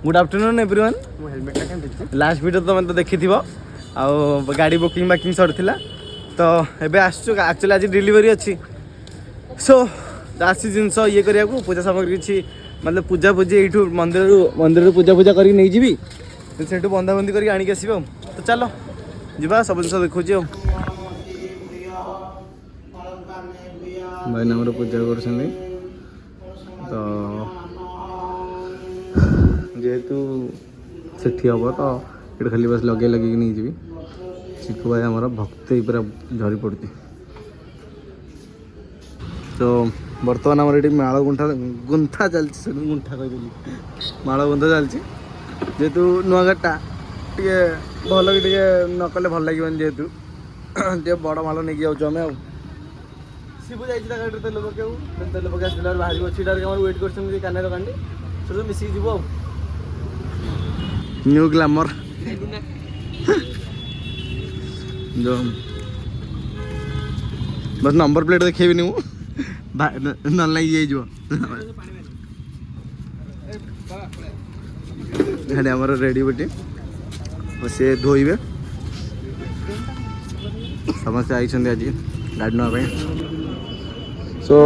Good afternoon everyone. Last video तो मैं तो देखी थी गाड़ी बुकिंग बाकिंग सर तो एबे आसचु एक्चुअली आज डिलीवरी अच्छी सो आसी जिनस ये करिया पूजा सामग्री किसी मतलब पूजा पूजी यू मंदिर पूजा पूजा कर नहीं जी से बंधाबंधी करके आणिक आस तो चलो जा सब जिन देखुँ भाई नाम पूजा कर तो जेहेतु सेठी हम तो ये खाली बस लगे लगे नहीं जी चिकू भाई आमर भक्त पूरा झरी पड़ी तो बर्तमान आम ये माड़ गुंठा गुंथा चलती गुंठा कही माड़ गुंथा चलती जेहेतु नुआ गाटा टे भल कि नकले भल लगे जेहेतु टे बड़ माल नहीं जाऊँ आम शिवु जाइए गाड़ी तेल पकाऊ तेल पका आसला बाहर अच्छी वेट कर कानार कांडी सब मिसिक जीव न्यू ग्लैमर जो बस नंबर प्लेट देखेबी नहीं ना ये आमर रेडी बटी सी धोइबे समस्त आई आज गाड़ी ना सो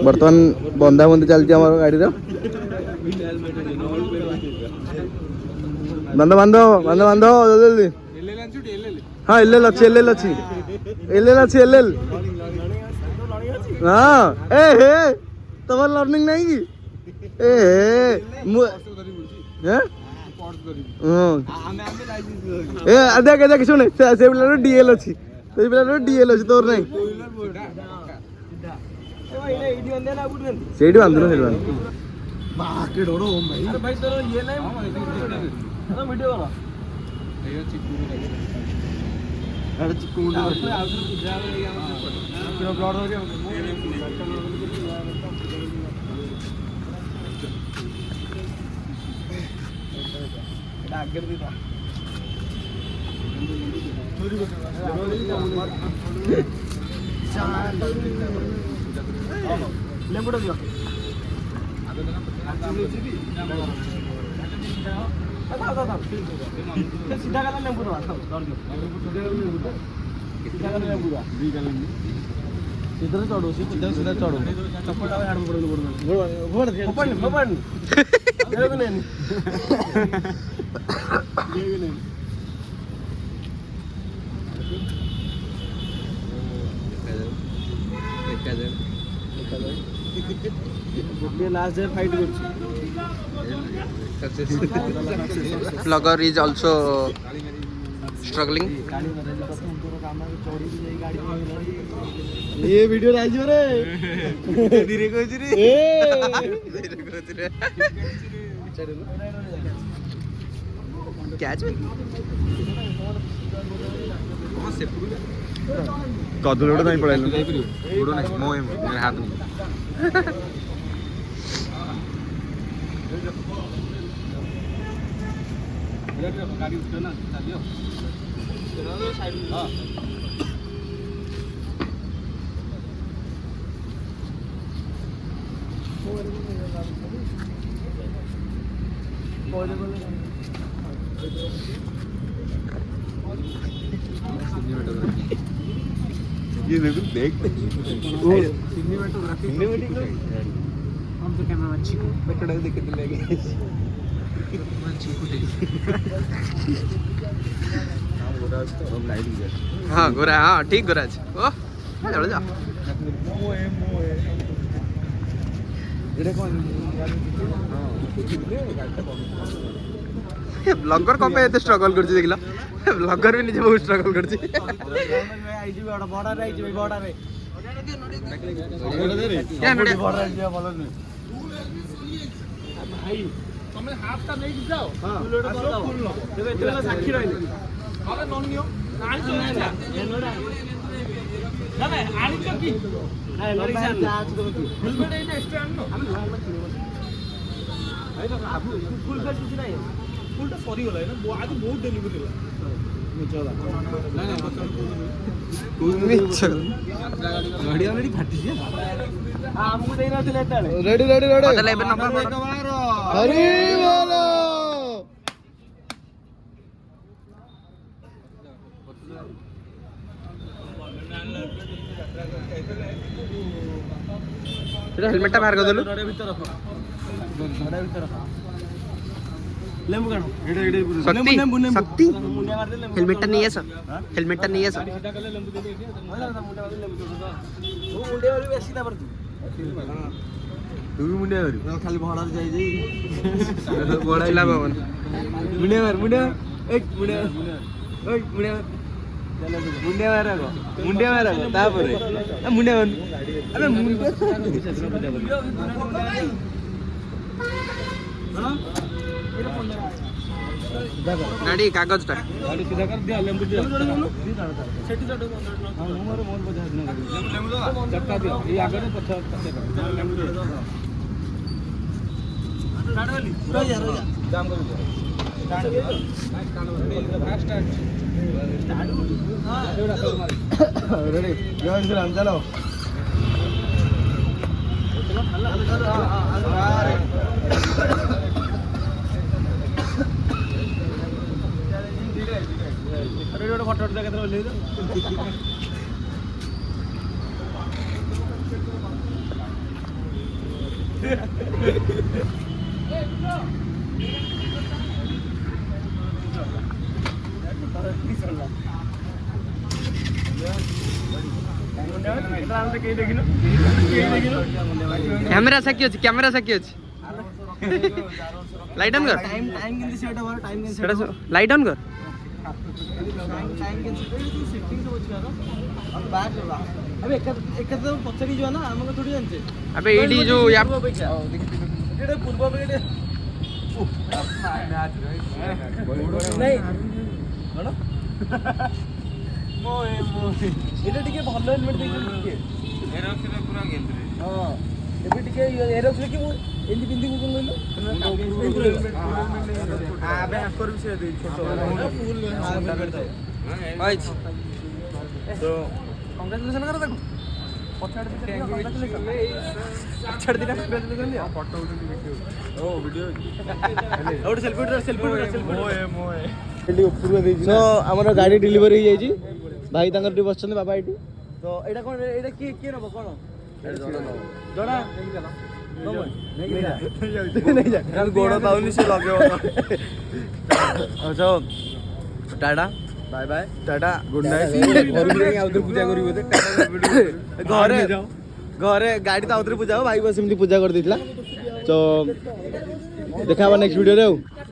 बर्तमान बंधाबंधी चलती आम गाड़ी बांध बांध बांध बांध जल्दी हाँ एल अच्छी हाँ ए हे तुम लर्निंग नहीं कि देख देख शुणे से पिला डीएल अच्छी तो पिला डीएल अच्छी तोर नहीं सेठी बांधु लेंबू दियो सीधा गला लेंबू दवा सीधा गला लेंबू दवा सीधा चढ़ो सीधा चढ़ो चप्पल आड़ पड़ last day fight Vlogger is also struggling. ये वीडियो राइजो रे धीरे कहछ रे धीरे कहछ रे क्या छ कहां से कदुल उड़ नहीं पड़ाइल उड़ नहीं मोए मेरे हाथ नहीं गाड़ी उठो ना चलियो साइड हां ये देखो देख सिनेमेटोग्राफी हम तो कैमरा अच्छी को बैठा देख के लगे हाँ गोरा हाँ ठीक गोरा ओ चलो जा ब्लॉगर कम पे एते स्ट्रगल करछि देखला ब्लॉगर भी निजे बहुत स्ट्रगल करछि आईजी बड़ा रे आईजी बड़ा रे क्या नोडी बड़ा रे बोलो नहीं भाई तमे हाफ ता नहीं जाओ हां फुल लो फुल लो देखो इतना साक्षी रहले अरे नन नियो आनी तो ना ना आनी तो की ना लड़ी जान हेलमेट है एक्स्ट्रा आनो हम हेलमेट भाई तो आप फुल का कुछ नहीं फुल तो सॉरी होला है ना आज बहुत डिलीवरी होला मिचला ना ना मिचल गाड़ी ऑलरेडी फाटी है हमको देना थे लेटा रेडी रेडी रेडी मतलब नंबर हरी बोलो हेलमेट बाहर कर देलु लेंबू काढ शक्ति शक्ति हेलमेट नहीं है सर हेलमेट नहीं है सर तू भी मुंडे मारी खाली भड़ा जाई जाई बड़ा भवन मुंडे मार एक मुंडे ओय मुंडे मार तापरे मुंडे मार अबे मुंडे गाड़ी कागज टा गाड़ी सीधा कर दिया लेंबू दिया सेठी चढ़ो हां मोर बजा लेंबू चक्का दिया ये आगे ने पछा लेंबू दिया स्टार्ट वाली रोजा जाम कर स्टार्ट फास्ट स्टार्ट हां रेडी जॉइन कर हम चलो अरे फोटो देखते बोले कैमरा सकी अछि लाइट ऑन कर टाइम किंतु सेट हो टाइम किंतु सेट लाइट ऑन कर टाइम किंतु सेटिंग तो होछि अब बैक अबे एक तो पछड़ी जो ना हमको थोड़ी जानते अबे एडी जो या एडे पूर्व बेडे नहीं कौन मोए एटा टिके भलो हेलमेट देखे टिके एरोक्स रे पूरा गेल रे हां एबे टिके एरोक्स रे कि मु एंदी बिंदी को कोन लइलो आबे आकर विषय दे छोटो फुल हेलमेट था आइछ तो कांग्रेचुलेशन करो देखो पछाड़ दे पछाड़ दिना कांग्रेचुलेशन दिया फोटो उठे वीडियो ओ वीडियो और सेल्फी मोए एडी ऊपर दे सो हमर गाड़ी डिलीवरी हो जाई भाई तांगर टी बसछन बाबा एटी तो एटा कोन एटा की नबो कोन जणा नहीं जा गोड़ पाउनी से लगे अच्छा tata bye bye tata good night घर में आउतर पूजा करी बोते घरे घरे गाड़ी तो आउतर पूजा हो भाई बस एमती पूजा कर देथिला तो देखा नेक्स्ट वीडियो रे।